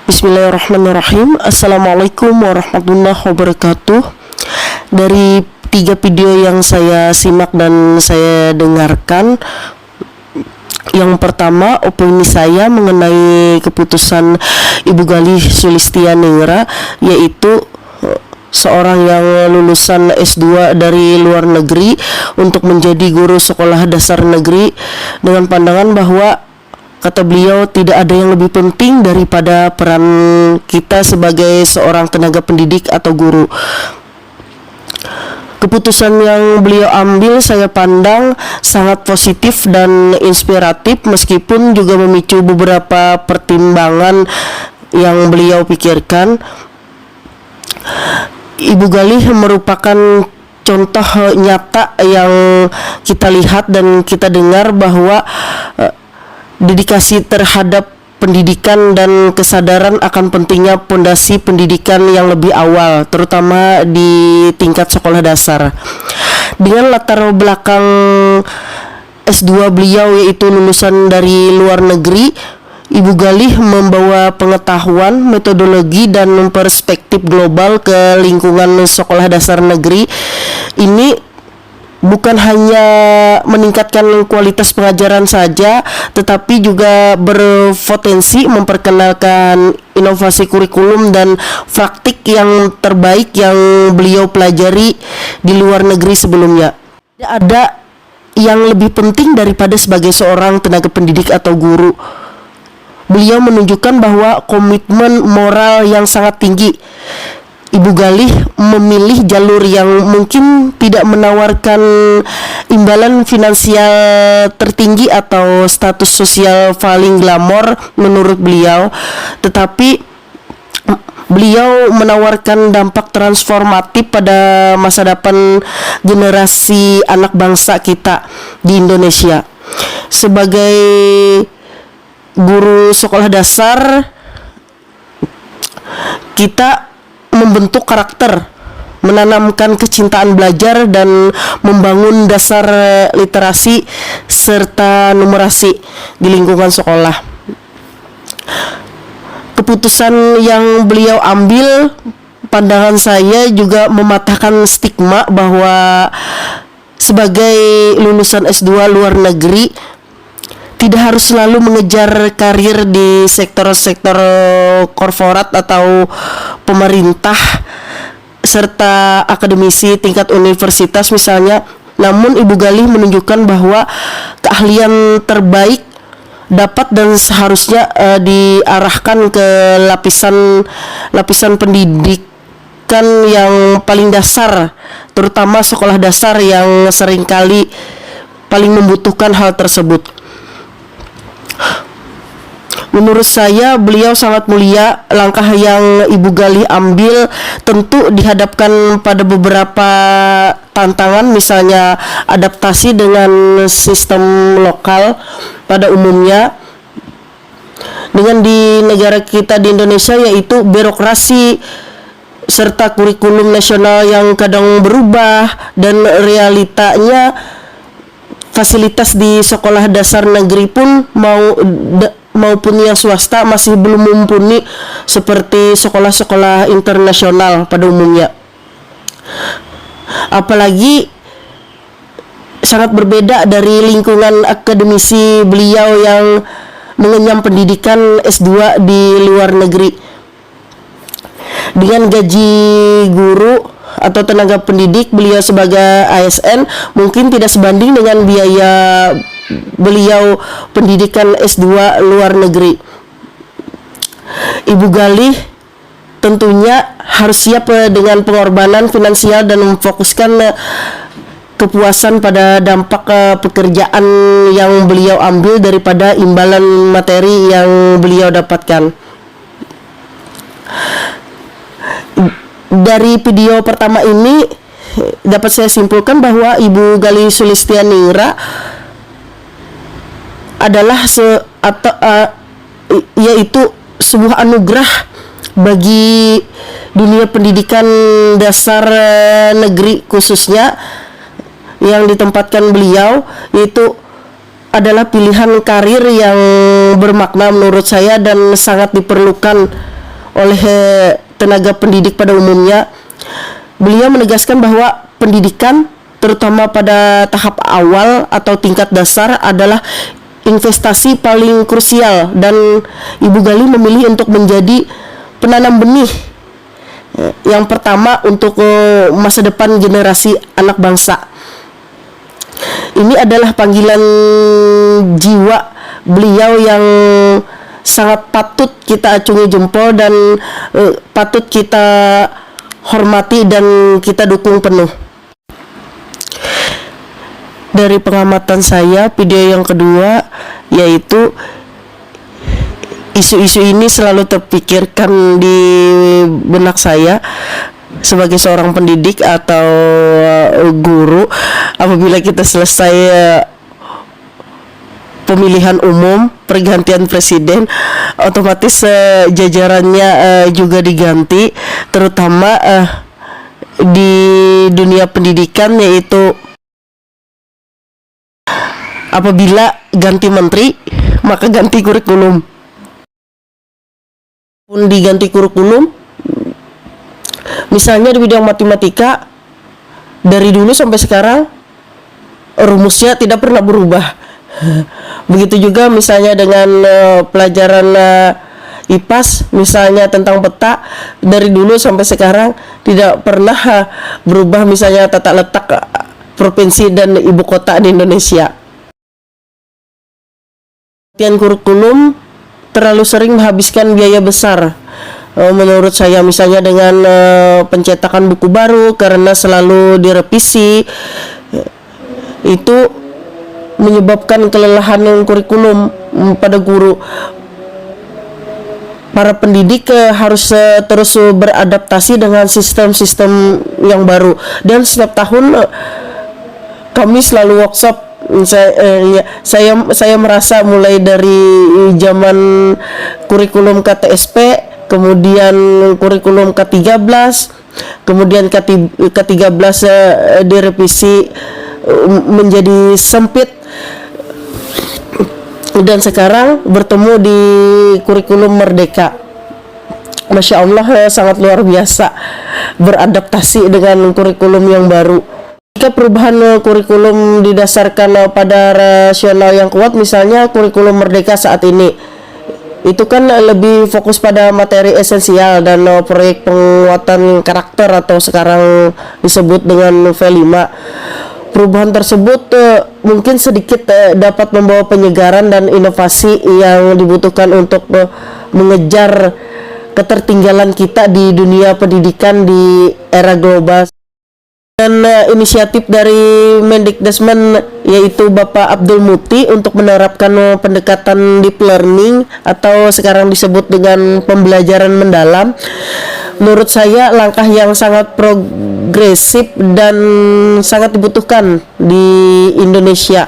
Bismillahirrahmanirrahim. Assalamualaikum warahmatullahi wabarakatuh. Dari 3 video yang saya simak dan saya dengarkan, yang pertama, opini saya mengenai keputusan Ibu Galih Sulistianingrat, yaitu seorang yang lulusan S2 dari luar negeri untuk menjadi guru sekolah dasar negeri, dengan pandangan bahwa kata beliau tidak ada yang lebih penting daripada peran kita sebagai seorang tenaga pendidik atau guru. Keputusan yang beliau ambil saya pandang sangat positif dan inspiratif, meskipun juga memicu beberapa pertimbangan yang beliau pikirkan. Ibu Galih merupakan contoh nyata yang kita lihat dan kita dengar bahwa dedikasi terhadap pendidikan dan kesadaran akan pentingnya pondasi pendidikan yang lebih awal, terutama di tingkat sekolah dasar. Dengan latar belakang S2 beliau yaitu lulusan dari luar negeri, Ibu Galih membawa pengetahuan, metodologi, dan perspektif global ke lingkungan sekolah dasar negeri. Ini bukan hanya meningkatkan kualitas pengajaran saja, tetapi juga berpotensi memperkenalkan inovasi kurikulum dan praktik yang terbaik yang beliau pelajari di luar negeri sebelumnya. Tidak ada yang lebih penting daripada sebagai seorang tenaga pendidik atau guru. Beliau menunjukkan bahwa komitmen moral yang sangat tinggi. Ibu Galih memilih jalur yang mungkin tidak menawarkan imbalan finansial tertinggi atau status sosial paling glamor menurut beliau, tetapi beliau menawarkan dampak transformatif pada masa depan generasi anak bangsa kita di Indonesia. Sebagai guru sekolah dasar, kita membentuk karakter, menanamkan kecintaan belajar, dan membangun dasar literasi serta numerasi di lingkungan sekolah. Keputusan yang beliau ambil, pandangan saya juga mematahkan stigma bahwa sebagai lulusan S2 luar negeri tidak harus selalu mengejar karir di sektor-sektor korporat atau pemerintah serta akademisi tingkat universitas misalnya. Namun Ibu Galih menunjukkan bahwa keahlian terbaik dapat dan seharusnya diarahkan ke lapisan pendidikan yang paling dasar, terutama sekolah dasar yang seringkali paling membutuhkan hal tersebut. Menurut saya beliau sangat mulia. Langkah yang Ibu Galih ambil tentu dihadapkan pada beberapa tantangan, misalnya adaptasi dengan sistem lokal pada umumnya dengan di negara kita di Indonesia, yaitu birokrasi serta kurikulum nasional yang kadang berubah, dan realitanya fasilitas di sekolah dasar negeri pun maupun yang swasta masih belum mumpuni seperti sekolah-sekolah internasional pada umumnya. Apalagi sangat berbeda dari lingkungan akademisi beliau yang mengenyam pendidikan S2 di luar negeri. Dengan gaji guru atau tenaga pendidik beliau sebagai ASN mungkin tidak sebanding dengan biaya beliau pendidikan S2 luar negeri. Ibu Galih tentunya harus siap dengan pengorbanan finansial dan memfokuskan kepuasan pada dampak pekerjaan yang beliau ambil daripada imbalan materi yang beliau dapatkan. Dari video pertama ini dapat saya simpulkan bahwa Ibu Galih Sulistianingrat adalah yaitu sebuah anugerah bagi dunia pendidikan dasar negeri khususnya yang ditempatkan beliau, yaitu adalah pilihan karir yang bermakna menurut saya dan sangat diperlukan oleh tenaga pendidik pada umumnya. Beliau menegaskan bahwa pendidikan terutama pada tahap awal atau tingkat dasar adalah investasi paling krusial, dan Ibu Gali memilih untuk menjadi penanam benih yang pertama untuk masa depan generasi anak bangsa. Ini adalah panggilan jiwa beliau yang sangat patut kita acungi jempol dan patut kita hormati dan kita dukung penuh. Dari pengamatan saya, video yang kedua yaitu isu-isu ini selalu terpikirkan di benak saya sebagai seorang pendidik atau guru. Apabila kita selesai pemilihan umum, pergantian presiden, otomatis jajarannya juga diganti, terutama di dunia pendidikan, yaitu apabila ganti menteri maka ganti kurikulum. Pun diganti kurikulum, misalnya di bidang matematika, dari dulu sampai sekarang rumusnya tidak pernah berubah. Begitu juga misalnya dengan pelajaran IPAS, misalnya tentang peta, dari dulu sampai sekarang tidak pernah berubah, misalnya tata letak provinsi dan ibu kota di Indonesia. Kurikulum terlalu sering menghabiskan biaya besar menurut saya, misalnya dengan pencetakan buku baru karena selalu direvisi, itu menyebabkan kelelahan kurikulum pada guru. Para pendidik harus terus beradaptasi dengan sistem-sistem yang baru, dan setiap tahun kami selalu workshop. Saya merasa mulai dari zaman kurikulum KTSP, kemudian kurikulum K13, kemudian K13 direvisi menjadi sempit, dan sekarang bertemu di kurikulum Merdeka. Masya Allah, sangat luar biasa beradaptasi dengan kurikulum yang baru. Jika perubahan kurikulum didasarkan pada rasional yang kuat, misalnya kurikulum Merdeka saat ini, itu kan lebih fokus pada materi esensial dan proyek penguatan karakter atau sekarang disebut dengan V5. Perubahan tersebut mungkin sedikit dapat membawa penyegaran dan inovasi yang dibutuhkan untuk mengejar ketertinggalan kita di dunia pendidikan di era global. Dan inisiatif dari Mendikbudrismen, yaitu Bapak Abdul Muti, untuk menerapkan pendekatan deep learning atau sekarang disebut dengan pembelajaran mendalam, menurut saya langkah yang sangat progresif dan sangat dibutuhkan di Indonesia.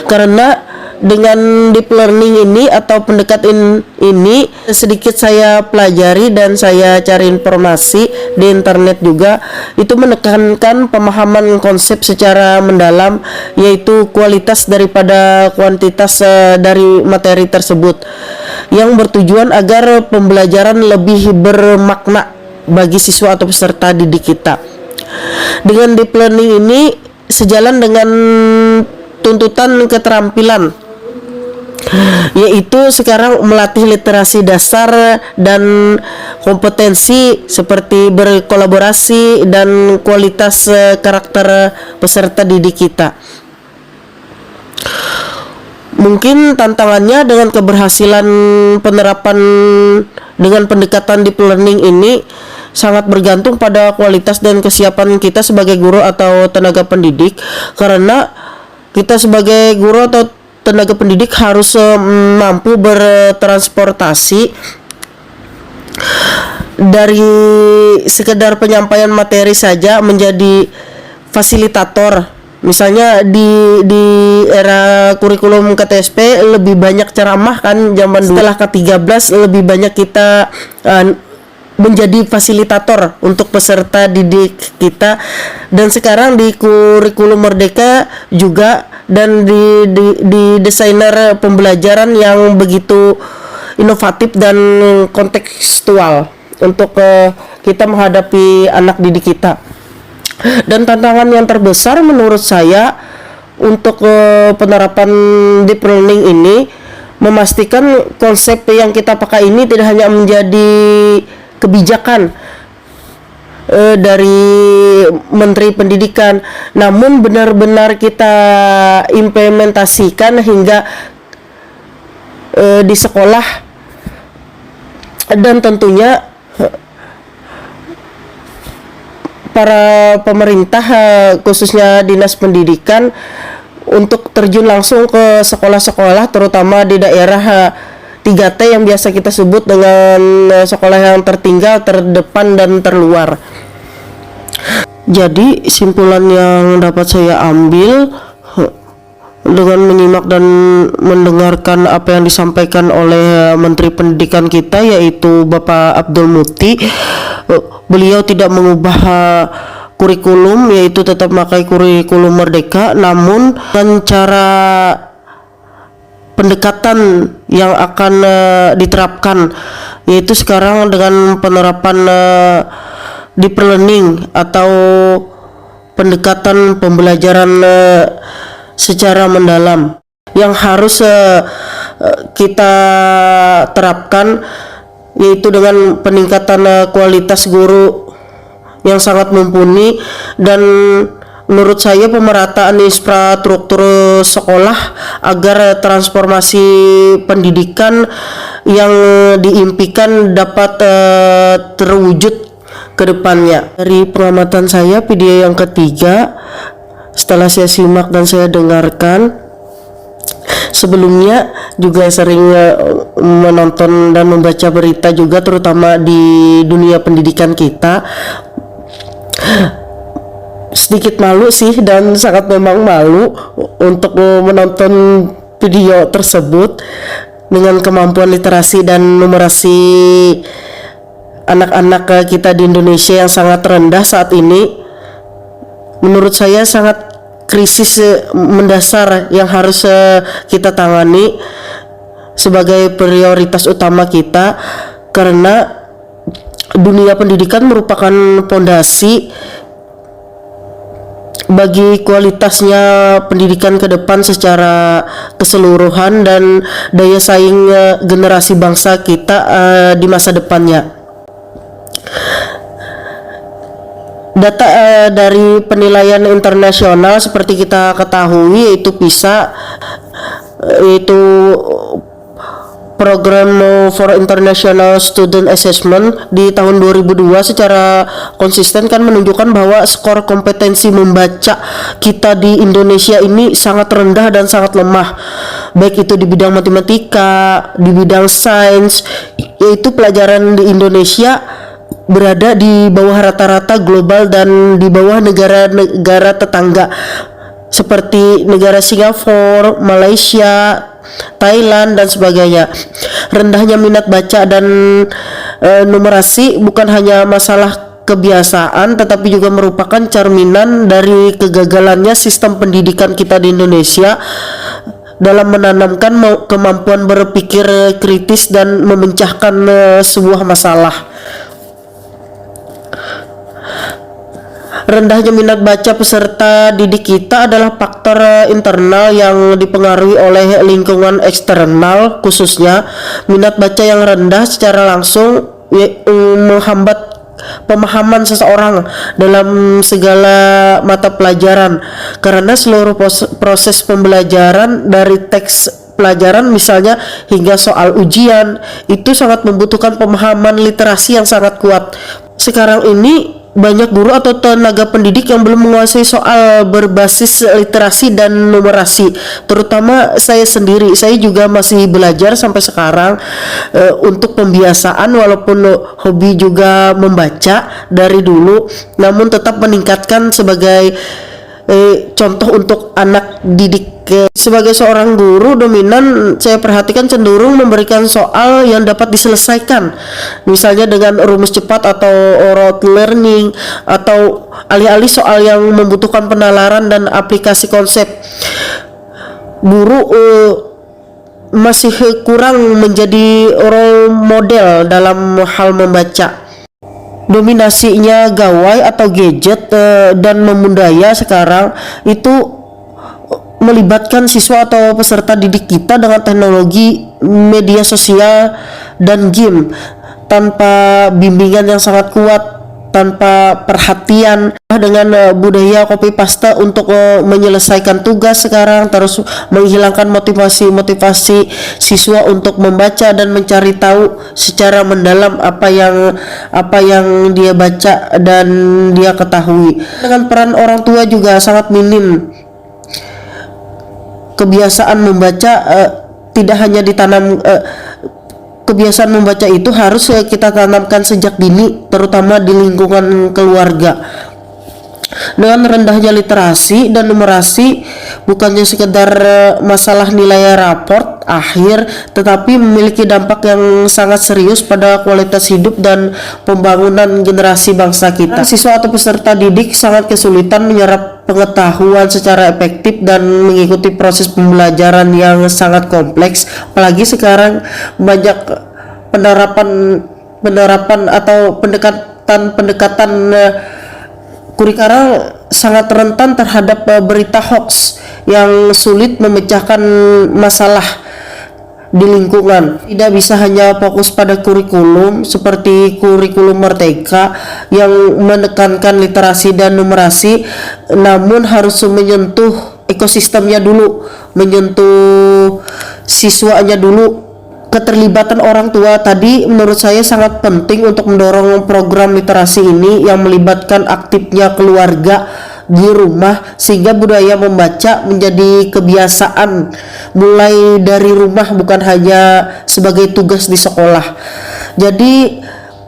Karena dengan deep learning ini atau pendekatan ini, sedikit saya pelajari dan saya cari informasi di internet juga, itu menekankan pemahaman konsep secara mendalam, yaitu kualitas daripada kuantitas dari materi tersebut, yang bertujuan agar pembelajaran lebih bermakna bagi siswa atau peserta didik kita. Dengan deep learning ini sejalan dengan tuntutan keterampilan, yaitu sekarang melatih literasi dasar dan kompetensi seperti berkolaborasi dan kualitas karakter peserta didik kita. Mungkin tantangannya dengan keberhasilan penerapan dengan pendekatan deep learning ini sangat bergantung pada kualitas dan kesiapan kita sebagai guru atau tenaga pendidik, karena kita sebagai guru atau tenaga pendidik harus mampu bertransportasi dari sekedar penyampaian materi saja menjadi fasilitator. Misalnya di era kurikulum KTSP lebih banyak ceramah kan zaman dulu. Setelah K13 lebih banyak kita menjadi fasilitator untuk peserta didik kita, dan sekarang di kurikulum Merdeka juga, dan di desainer pembelajaran yang begitu inovatif dan kontekstual untuk kita menghadapi anak didik kita. Dan tantangan yang terbesar menurut saya untuk penerapan deep learning ini memastikan konsep yang kita pakai ini tidak hanya menjadi kebijakan dari Menteri Pendidikan, namun benar-benar kita implementasikan hingga di sekolah, dan tentunya para pemerintah khususnya Dinas Pendidikan untuk terjun langsung ke sekolah-sekolah terutama di daerah 3T yang biasa kita sebut dengan sekolah yang tertinggal, terdepan, dan terluar. Jadi simpulan yang dapat saya ambil dengan menyimak dan mendengarkan apa yang disampaikan oleh Menteri Pendidikan kita, yaitu Bapak Abdul Muti, beliau tidak mengubah kurikulum, yaitu tetap memakai kurikulum Merdeka, namun dengan cara pendekatan yang akan diterapkan, yaitu sekarang dengan penerapan deep learning atau pendekatan pembelajaran secara mendalam yang harus kita terapkan, yaitu dengan peningkatan kualitas guru yang sangat mumpuni, dan menurut saya pemerataan infrastruktur sekolah agar transformasi pendidikan yang diimpikan dapat terwujud ke depannya. Dari pengamatan saya, video yang ketiga setelah saya simak dan saya dengarkan, sebelumnya juga sering menonton dan membaca berita juga, terutama di dunia pendidikan kita. Sedikit malu sih, dan sangat memang malu untuk menonton video tersebut dengan kemampuan literasi dan numerasi anak-anak kita di Indonesia yang sangat rendah saat ini. Menurut saya sangat krisis mendasar yang harus kita tangani sebagai prioritas utama kita, karena dunia pendidikan merupakan pondasi bagi kualitasnya pendidikan ke depan secara keseluruhan dan daya saing generasi bangsa kita di masa depannya. Data dari penilaian internasional seperti kita ketahui, yaitu PISA, yaitu Program for International Student Assessment di tahun 2002 secara konsisten kan menunjukkan bahwa skor kompetensi membaca kita di Indonesia ini sangat rendah dan sangat lemah, baik itu di bidang matematika, di bidang sains, yaitu pelajaran di Indonesia berada di bawah rata-rata global dan di bawah negara-negara tetangga seperti negara Singapura, Malaysia, Thailand, dan sebagainya. Rendahnya minat baca dan numerasi bukan hanya masalah kebiasaan, tetapi juga merupakan cerminan dari kegagalannya sistem pendidikan kita di Indonesia dalam menanamkan kemampuan berpikir kritis dan memecahkan sebuah masalah. Rendahnya minat baca peserta didik kita adalah faktor internal yang dipengaruhi oleh lingkungan eksternal, khususnya minat baca yang rendah secara langsung menghambat pemahaman seseorang dalam segala mata pelajaran, karena seluruh proses pembelajaran dari teks pelajaran misalnya hingga soal ujian itu sangat membutuhkan pemahaman literasi yang sangat kuat. Sekarang ini banyak guru atau tenaga pendidik yang belum menguasai soal berbasis literasi dan numerasi, terutama saya sendiri. Saya juga masih belajar sampai sekarang untuk pembiasaan, walaupun hobi juga membaca dari dulu, namun tetap meningkatkan sebagai contoh untuk anak didik. Sebagai seorang guru dominan, saya perhatikan cenderung memberikan soal yang dapat diselesaikan, misalnya dengan rumus cepat atau rote learning, atau alih-alih soal yang membutuhkan penalaran dan aplikasi konsep. Guru masih kurang menjadi role model dalam hal membaca. Dominasinya gawai atau gadget dan membudaya sekarang itu melibatkan siswa atau peserta didik kita dengan teknologi media sosial dan game tanpa bimbingan yang sangat kuat, tanpa perhatian, dengan budaya copy paste untuk menyelesaikan tugas sekarang, terus menghilangkan motivasi siswa untuk membaca dan mencari tahu secara mendalam apa yang dia baca dan dia ketahui. Dengan peran orang tua juga sangat minim. Kebiasaan membaca tidak hanya ditanam, kebiasaan membaca itu harus kita tanamkan sejak dini, terutama di lingkungan keluarga. Dengan rendahnya literasi dan numerasi bukannya sekedar masalah nilai raport akhir, tetapi memiliki dampak yang sangat serius pada kualitas hidup dan pembangunan generasi bangsa kita. Siswa atau peserta didik sangat kesulitan menyerap pengetahuan secara efektif dan mengikuti proses pembelajaran yang sangat kompleks. Apalagi sekarang banyak penerapan atau pendekatan kurikuler sangat rentan terhadap berita hoax yang sulit memecahkan masalah di lingkungan. Tidak bisa hanya fokus pada kurikulum seperti kurikulum Merdeka yang menekankan literasi dan numerasi, namun harus menyentuh ekosistemnya dulu, menyentuh siswanya dulu. Keterlibatan orang tua tadi menurut saya sangat penting untuk mendorong program literasi ini yang melibatkan aktifnya keluarga di rumah, sehingga budaya membaca menjadi kebiasaan mulai dari rumah, bukan hanya sebagai tugas di sekolah. Jadi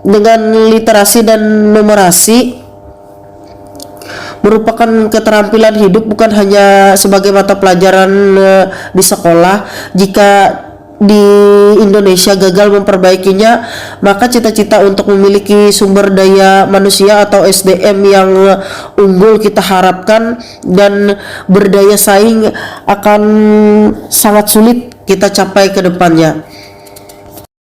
dengan literasi dan numerasi merupakan keterampilan hidup, bukan hanya sebagai mata pelajaran di sekolah. Jika di Indonesia gagal memperbaikinya, maka cita-cita untuk memiliki sumber daya manusia atau SDM yang unggul kita harapkan dan berdaya saing akan sangat sulit kita capai ke depannya.